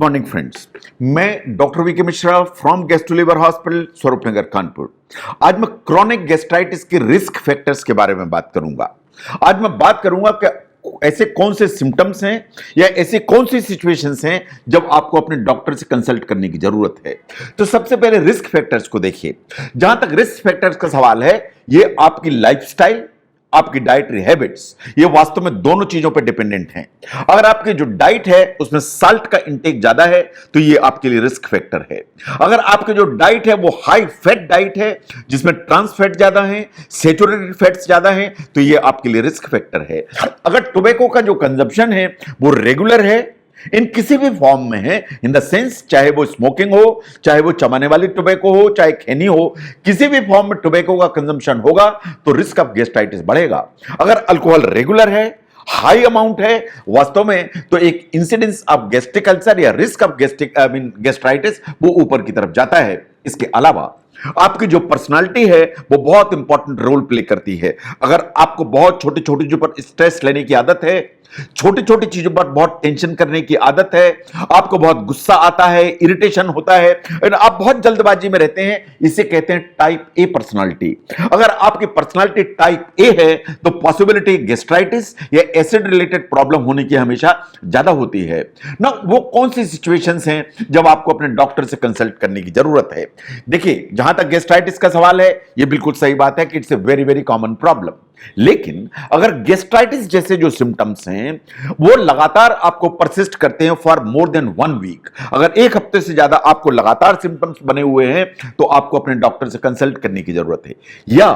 Morning friends, मैं doctor V K Mishra from gastro hospital Swaroop Nagar Kanpur. आज मैं क्रॉनिक गैस्ट्राइटिस के रिस्क फैक्टर्स के बारे में बात करूंगा। आज मैं बात करूंगा कि ऐसे कौन से सिम्टम्स हैं या ऐसी कौन सी सिचुएशंस हैं जब आपको अपने डॉक्टर से कंसल्ट करने की जरूरत है। तो सबसे पहले रिस्क फैक्टर्स को देखिए। जहां तक रिस्क फैक्टर्स का सवाल है, ये आपकी लाइफस्टाइल, आपकी डाइटरी हैबिट्स, ये वास्तव में दोनों चीजों पर डिपेंडेंट हैं। अगर आपकी जो डाइट है उसमें साल्ट का इंटेक ज्यादा है तो ये आपके लिए रिस्क फैक्टर है। अगर आपकी जो डाइट है वो हाई फैट डाइट है जिसमें ट्रांस फैट ज्यादा है, सैचुरेटेड फैट्स ज्यादा है, तो ये आपके लिए रिस्क फैक्टर है। अगर टोबैको का जो कंजप्शन है वो रेगुलर है, इन किसी भी फॉर्म में है, इन द सेंस चाहे वो स्मोकिंग हो, चाहे वो चबाने वाली टोबैको हो, चाहे खैनी हो, किसी भी फॉर्म में टोबैको का कंजम्पशन होगा तो रिस्क ऑफ गैस्ट्राइटिस बढ़ेगा। अगर अल्कोहल रेगुलर है, हाई अमाउंट है, वास्तव में तो एक इंसिडेंस ऑफ गैस्ट्रिक अल्सर या रिस्क ऑफ गैस्ट्राइटिस वो ऊपर की तरफ जाता है। इसके अलावा आपकी जो पर्सनालिटी है वो बहुत इंपॉर्टेंट रोल प्ले करती है। अगर आपको बहुत छोटी छोटी चीजों पर स्ट्रेस लेने की आदत है, छोटी छोटी चीजों पर बहुत टेंशन करने की आदत है, आपको बहुत गुस्सा आता है, इरिटेशन होता है, आप बहुत जल्दबाजी में रहते हैं, इसे कहते हैं टाइप ए पर्सनालिटी। अगर आपकी पर्सनालिटी टाइप ए है तो पॉसिबिलिटी गैस्ट्राइटिस या एसिड रिलेटेड प्रॉब्लम होने की हमेशा ज्यादा होती है ना। वो कौन सी सिचुएशंस हैं जब आपको अपने डॉक्टर से कंसल्ट करने की जरूरत है? देखिए, जहां तक गैस्ट्राइटिस का सवाल है, यह बिल्कुल सही बात है कि it's a very very common problem. लेकिन अगर गैस्ट्राइटिस जैसे जो सिम्टम्स हैं वो लगातार आपको परसिस्ट करते हैं फॉर मोर देन 1 वीक, अगर एक हफ्ते से ज्यादा आपको लगातार सिम्टम्स बने हुए हैं तो आपको अपने डॉक्टर से कंसल्ट करने की जरूरत है। या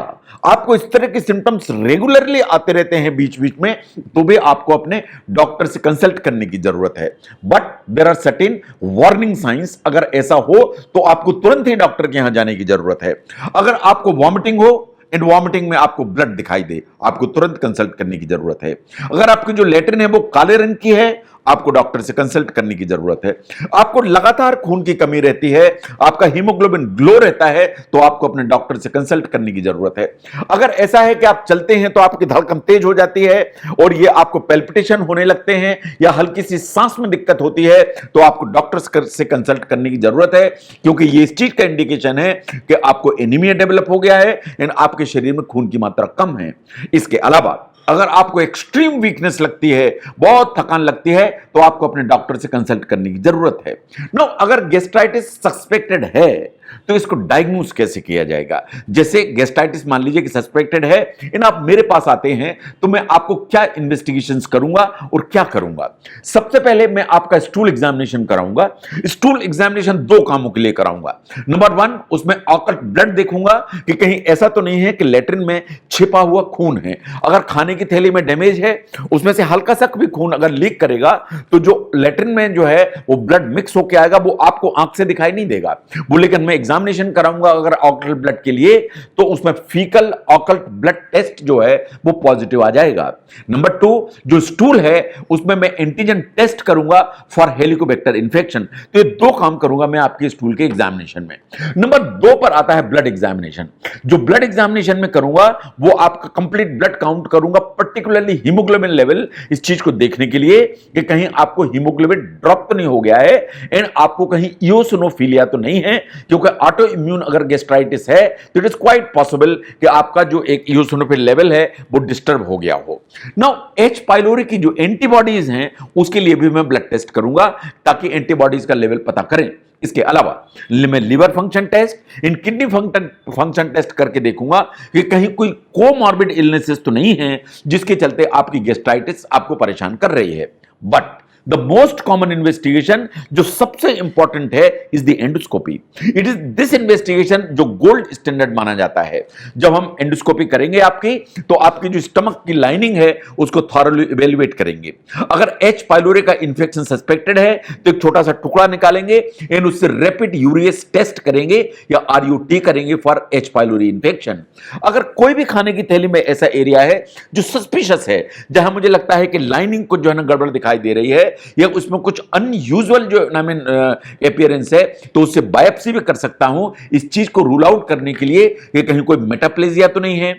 आपको इस तरह के सिम्टम्स रेगुलरली आते रहते हैं बीच बीच में, तो भी आपको अपने डॉक्टर से कंसल्ट करने की जरूरत है। But there are certain warning signs. अगर ऐसा हो तो आपको तुरंत ही डॉक्टर के यहां जाने की जरूरत है। अगर आपको वॉमिटिंग हो एंड वॉमिटिंग में आपको ब्लड दिखाई दे, आपको तुरंत कंसल्ट करने की जरूरत है। अगर आपकी जो लेटरिन है वो काले रंग की है, आपको डॉक्टर से कंसल्ट करने की जरूरत है। आपको लगातार खून की कमी रहती है, आपका हीमोग्लोबिन ग्लो रहता है, तो आपको अपने डॉक्टर से कंसल्ट करने की जरूरत है। अगर ऐसा है कि आप चलते हैं तो आपकी धड़कन तेज हो जाती है और ये आपको पैल्पिटेशन होने लगते हैं या हल्की सी सांस में दिक्कत होती है, तो आपको डॉक्टर से कंसल्ट करने की जरूरत है, क्योंकि ये इस चीज का इंडिकेशन है कि आपको एनीमिया डेवलप हो गया है एंड आपके शरीर में खून की मात्रा कम है। इसके अलावा अगर आपको एक्सट्रीम वीकनेस लगती है, बहुत थकान लगती है, तो आपको अपने डॉक्टर से कंसल्ट करने की जरूरत है। नो, अगर गैस्ट्राइटिस सस्पेक्टेड है तो इसको डायग्नोज कैसे किया जाएगा? जैसे गैस्ट्राइटिस मान लीजिए कि सस्पेक्टेड है एंड आप मेरे पास आते हैं, तो मैं आपको क्या इन्वेस्टिगेशंस करूंगा और क्या करूंगा? सबसे पहले मैं आपका स्टूल एग्जामिनेशन कराऊंगा। स्टूल एग्जामिनेशन 2 कामों के लिए कराऊंगा। नंबर 1, उसमें ऑकल्ट ब्लड देखूंगा कि कहीं ऐसा तो नहीं है कि लेटरिन में छिपा हुआ खून है। अगर खाने की थैली में डैमेज है, उसमें से हल्का सा भी खून अगर लीक करेगा तो जो लेटरिन में जो है वो ब्लड मिक्स होकर आएगा, वो आपको आंख से दिखाई नहीं देगा वो। लेकिन मैं एग्जामिनेशन कराऊंगा अगर ऑकल्ट ब्लड के लिए, तो उसमें फीकल ऑकल्ट ब्लड टेस्ट जो है वो पॉजिटिव आ जाएगा। नंबर 2, जो स्टूल है उसमें मैं एंटीजन टेस्ट करूंगा फॉर हेलिकोबैक्टर इन्फेक्शन। तो ये 2 काम करूंगा मैं आपके स्टूल के एग्जामिनेशन में। नंबर 2 पर आता है ब्लड एग्जामिनेशन। जो ब्लड एग्जामिनेशन में करूंगा वो आपका कंप्लीट ब्लड काउंट करूंगा, पर्टिकुलरली हीमोग्लोबिन लेवल, इस चीज को देखने के लिए कि कहीं आपको हीमोग्लोबिन ड्रॉप तो नहीं हो गया है एंड आपको कहीं इओसिनोफिलिया तो नहीं है, क्योंकि ऑटो इम्यून अगर गैस्ट्राइटिस है तो इट इज क्वाइट पॉसिबल कि आपका जो एक इओसिनोफिल लेवल है वो डिस्टर्ब हो गया हो। नाउ एच पाइलोरी की जो एंटीबॉडीज हैं उसके लिए भी मैं ब्लड टेस्ट करूंगा ताकि एंटीबॉडीज का लेवल पता करें। इसके अलावा मैं लिवर फंक्शन टेस्ट, इन किडनी फंक्शन टेस्ट करके देखूंगा कि कहीं कोई कोमॉर्बिड इलनेसेस तो नहीं है जिसके चलते आपकी गैस्ट्राइटिस आपको परेशान कर रही है। But the most common investigation जो सबसे इंपॉर्टेंट है is the endoscopy. It is this investigation जो गोल्ड स्टैंडर्ड माना जाता है। जब हम एंडोस्कोपी करेंगे आपकी, तो आपकी जो स्टमक की लाइनिंग है उसको थॉरली इवेल्युएट करेंगे। अगर एच पाइलोरी का इंफेक्शन सस्पेक्टेड है तो एक छोटा सा टुकड़ा निकालेंगे एंड उससे रैपिड यूरियस टेस्ट करेंगे या आरयूटी करेंगे फॉर एच पाइलोरी इंफेक्शन। अगर कोई भी खाने की थैली में ऐसा एरिया है जो सस्पिशियस है, जहां मुझे लगता है कि लाइनिंग को जो है ना गड़बड़ दिखाई दे रही है या उसमें कुछ अनयूजुअल जो अपीयरेंस है, तो उससे बायोप्सी भी कर सकता हूं इस चीज को रूल आउट करने के लिए कि कहीं कोई मेटाप्लेजिया तो नहीं है,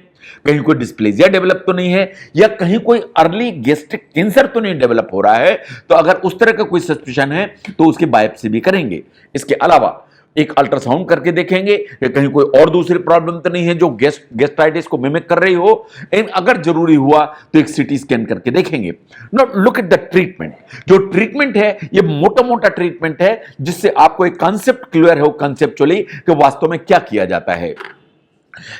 कहीं कोई डिस्प्लेजिया डेवलप तो नहीं है, या कहीं कोई अर्ली गैस्ट्रिक कैंसर तो नहीं डेवलप हो रहा है। तो अगर उस तरह का कोई सस्पिशन है तो उसकी बायोप्सी भी करेंगे। इसके अलावा एक अल्ट्रासाउंड करके देखेंगे कि कहीं कोई और दूसरी प्रॉब्लम तो नहीं है जो गैस्ट्राइटिस को मिमिक कर रही हो। एंड अगर जरूरी हुआ तो एक सीटी स्कैन करके देखेंगे। Now look at the treatment. जो ट्रीटमेंट है ये मोटा मोटा ट्रीटमेंट है जिससे आपको एक कॉन्सेप्ट क्लियर हो कंसेप्चुअली कि वास्तव में क्या किया जाता है।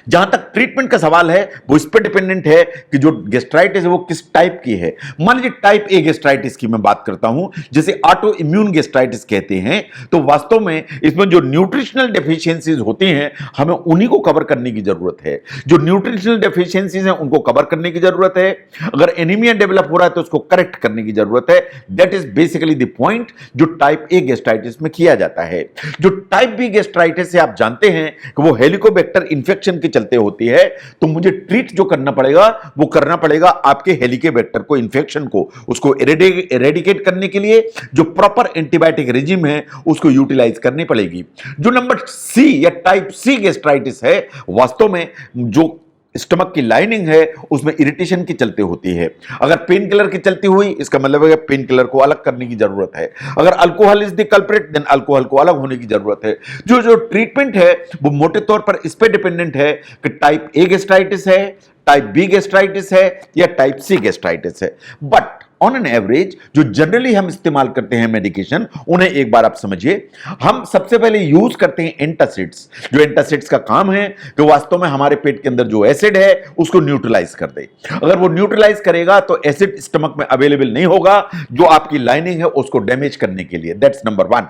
जहां तक ट्रीटमेंट का सवाल है वो इस पर डिपेंडेंट है कि जो गैस्ट्राइटिस है वो किस टाइप की है। मान लीजिए टाइप ए गैस्ट्राइटिस की मैं बात करता हूं, जिसे ऑटो इम्यून गैस्ट्राइटिस कहते हैं, तो वास्तव में इसमें जो न्यूट्रिशनल डेफिशिएंसीज होती हैं हमें उन्हीं को कवर करने की जरूरत है। जो न्यूट्रिशनल डेफिशिएंसीज हैं उनको कवर करने की जरूरत है। अगर एनीमिया डेवलप हो रहा है तो उसको करेक्ट करने की जरूरत है। That is basically the point जो टाइप ए गैस्ट्राइटिस में किया जाता है। जो टाइप बी गैस्ट्राइटिस है आप जानते हैं कि वो हेलिकोबैक्टर इन्फेक्शन के चलते होती है, तो मुझे ट्रीट जो करना पड़ेगा वो करना पड़ेगा आपके हेलिकोबैक्टर को, इन्फेक्शन को, उसको एरेडिकेट करने के लिए जो प्रॉपर एंटीबायोटिक रेजिम है उसको यूटिलाइज करनी पड़ेगी। जो नंबर सी या टाइप सी गैस्ट्राइटिस है वास्तव में जो स्टमक की लाइनिंग है उसमें इरिटेशन की चलते होती है। अगर पेन किलर की चलती हुई इसका मतलब है पेन किलर को अलग करने की जरूरत है। अगर alcohol is the culprit then alcohol को अलग होने की जरूरत है। जो जो ट्रीटमेंट है वो मोटे तौर पर इस पे डिपेंडेंट है कि टाइप ए गैस्ट्राइटिस है, टाइप बी गैस्ट्राइटिस है या टाइप सी गैस्ट्राइटिस है। बट ऑन एन एवरेज जो जनरली हम इस्तेमाल करते हैं मेडिकेशन, उन्हें एक बार आप समझिए। हम सबसे पहले यूज करते हैं एंटासिड्स। जो एंटासिड्स का काम है कि वास्तव में हमारे पेट के अंदर जो एसिड है उसको न्यूट्रलाइज कर दे। अगर वो न्यूट्रलाइज करेगा तो एसिड स्टमक में अवेलेबल नहीं होगा जो आपकी लाइनिंग है उसको डैमेज करने के लिए। That's number one.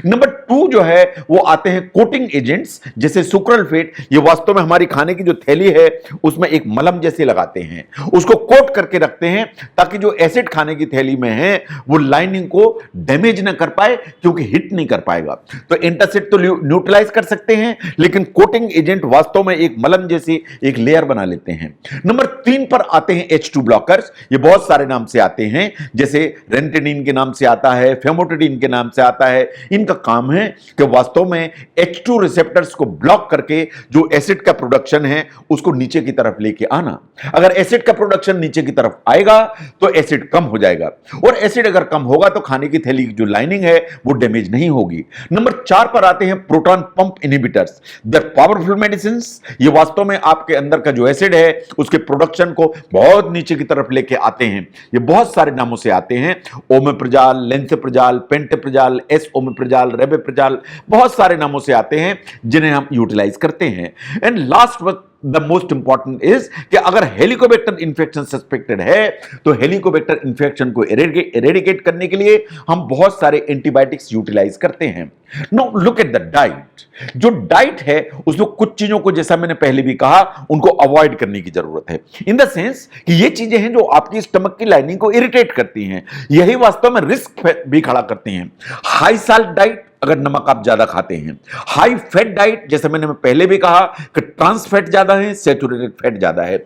Number two जो है वो आते हैं कोटिंग एजेंट्स जैसे सुक्रलफेट। ये वास्तव में हमारी खाने की जो थैली है उसमें एक मलम जैसे लगाते हैं, उसको कोट करके रखते हैं ताकि जो एसिड खाने की थैली में है वो लाइनिंग को डैमेज ना कर पाए, क्योंकि हिट नहीं कर पाएगा। तो एंटासिड तो न्यूट्रलाइज कर सकते हैं, लेकिन कोटिंग एजेंट वास्तव में एक मलम जैसी एक लेयर बना लेते हैं। नंबर 3 पर आते हैं H2 ब्लॉकर्स। ये बहुत सारे नाम से आते हैं, जैसे रेंटेनिन के नाम से आता है, फेमोटिडिन के नाम से आता है। इनका काम है कि वास्तव में H2 रिसेप्टर्स को ब्लॉक करके जो एसिड का प्रोडक्शन है उसको नीचे की तरफ लेके आना। अगर एसिड का प्रोडक्शन नीचे की तरफ आएगा तो एसिड कम हो जाएगा, और एसिड अगर कम होगा तो खाने की थैली की जो लाइनिंग है वो डैमेज नहीं होगी। नंबर 4 पर आते हैं proton pump inhibitors. The powerful medicines. ये वास्तव में आपके अंदर का जो एसिड है उसके प्रोडक्शन को बहुत नीचे की तरफ लेके आते हैं। ये बहुत सारे नामों से आते हैं, ओमेप्राजोल, लेंसेप्राजोल, पेंटोप्राजोल, एस ओमेप्राजोल, रेबेप्राजोल, बहुत सारे नामों से आते हैं जिन्हें हम यूटिलाइज करते हैं। And last the most important is कि अगर हेलिकोबैक्टर इंफेक्शन सस्पेक्टेड है तो हेलिकोबैक्टर इंफेक्शन को एरेडिकेट करने के लिए हम बहुत सारे एंटीबायोटिक्स यूटिलाइज करते हैं। Now look at the diet. जो डाइट है उसमें कुछ चीजों को, जैसा मैंने पहले भी कहा, उनको अवॉइड करने की जरूरत है। इन द सेंस कि ये चीजें हैं जो आपकी स्टमक की लाइनिंग को इरिटेट करती हैं, यही वास्तव में रिस्क भी खड़ा करती हैं। हाई साल्ट डाइट, अगर नमक आप ज्यादा खाते हैं। हाई फैट डाइट, जैसे मैंने पहले भी कहा कि ट्रांस फैट ज्यादा है, सैचुरेटेड फैट ज्यादा है।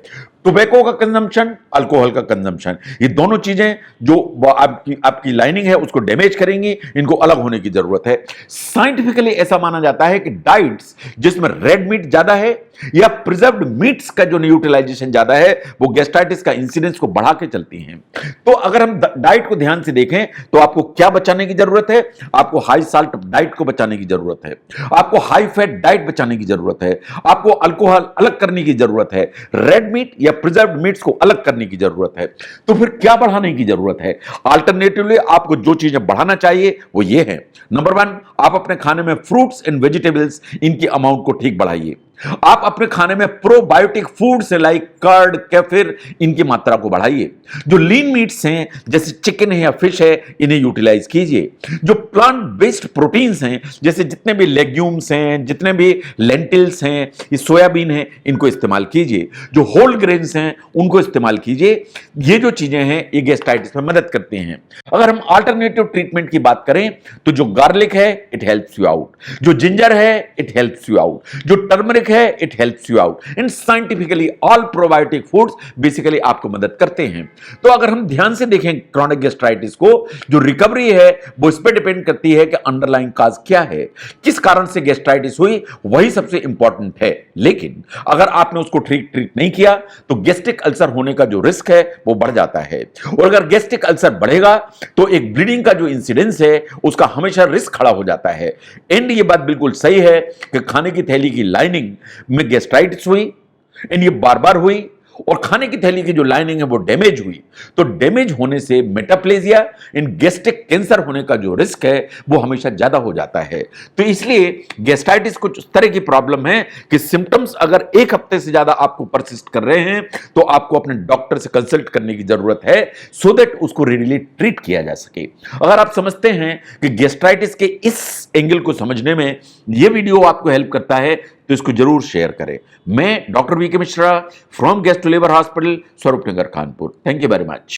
टोबैको का कंजम्पशन, अल्कोहल का कंजम्पशन, ये दोनों चीजें जो आपकी लाइनिंग है उसको डैमेज करेंगी, इनको अलग होने की जरूरत है। साइंटिफिकली ऐसा माना जाता है कि डाइट्स जिसमें रेड मीट ज्यादा है या प्रिजर्व्ड मीट्स का जो यूटिलाइजेशन ज्यादा है वो गैस्ट्राइटिस का इंसिडेंस को बढ़ा के चलती हैं। तो अगर हम डाइट को ध्यान से देखें तो आपको क्या बचाने की जरूरत है? आपको हाई साल्ट डाइट को बचाने की जरूरत है, आपको हाई फैट डाइट बचाने की जरूरत है, आपको अल्कोहल अलग करने की जरूरत है, रेड मीट या प्रिजर्व्ड मीट्स को अलग करने की जरूरत है। तो फिर क्या बढ़ाने की जरूरत है? अल्टरनेटिवली आपको जो चीजें बढ़ाना चाहिए वो ये है। नंबर 1, आप अपने खाने में फ्रूट्स एंड वेजिटेबल्स, इनकी अमाउंट को ठीक बढ़ाइए। आप अपने खाने में probiotic foods like curd, kefir, इनकी मात्रा को बढ़ाइए। जो लीन मीट्स हैं जैसे चिकन है या फिश है, इन्हें यूटिलाइज कीजिए। जो प्लांट बेस्ड प्रोटीन्स हैं जैसे जितने भी लेग्यूम्स हैं, जितने भी लेंटिल्स हैं, ये सोयाबीन है, इनको इस्तेमाल कीजिए। जो होल ग्रेन्स हैं उनको इस्तेमाल कीजिए। ये जो चीजें हैं ये गैस्ट्राइटिस में मदद करते हैं। अगर हम अल्टरनेटिव ट्रीटमेंट की बात करें तो जो गार्लिक है इट हेल्प्स यू आउट, जो जिंजर है इट हेल्प्स यू आउट, जो टर्मरिक है it helps you out and scientifically all probiotic foods basically आपको मदद करते हैं। तो अगर हम ध्यान से देखें क्रॉनिक गैस्ट्राइटिस को, जो रिकवरी है वो इस पे डिपेंड करती है कि अंडरलाइंग काज क्या है, किस कारण से गैस्ट्राइटिस हुई, वही सबसे इंपॉर्टेंट है। लेकिन अगर आपने उसको ट्रीट नहीं किया तो गैस्ट्रिक अल्सर होने का जो रिस्क है वो बढ़ जाता है, और अगर गैस्ट्रिक अल्सर बढ़ेगा तो एक ब्लीडिंग का जो इंसिडेंस है उसका हमेशा रिस्क खड़ा हो जाता है। एंड ये बात बिल्कुल सही है कि खाने की थैली की लाइनिंग में गैस्ट्राइटिस हुई एंड ये बार बार हुई, और खाने की थैली की जो लाइनिंग है वो डैमेज हुई, तो डैमेज होने से मेटाप्लेजिया इन गैस्ट्रिक कैंसर होने का जो रिस्क है वो हमेशा ज्यादा हो जाता है। तो इसलिए गैस्ट्राइटिस कुछ इस तरह की प्रॉब्लम है कि सिम्टम्स अगर एक हफ्ते से ज्यादा आपको परसिस्ट कर रहे हैं तो आपको अपने डॉक्टर से कंसल्ट करने की जरूरत है, सो दैट उसको रेडिली ट्रीट किया जा सके। अगर आप समझते हैं कि गैस्ट्राइटिस के इस एंगल को समझने में यह वीडियो आपको हेल्प करता है तो इसको जरूर शेयर करें। मैं doctor V K Mishra from gastro liver hospital, Swaroopnagar, Kanpur. Thank you very much.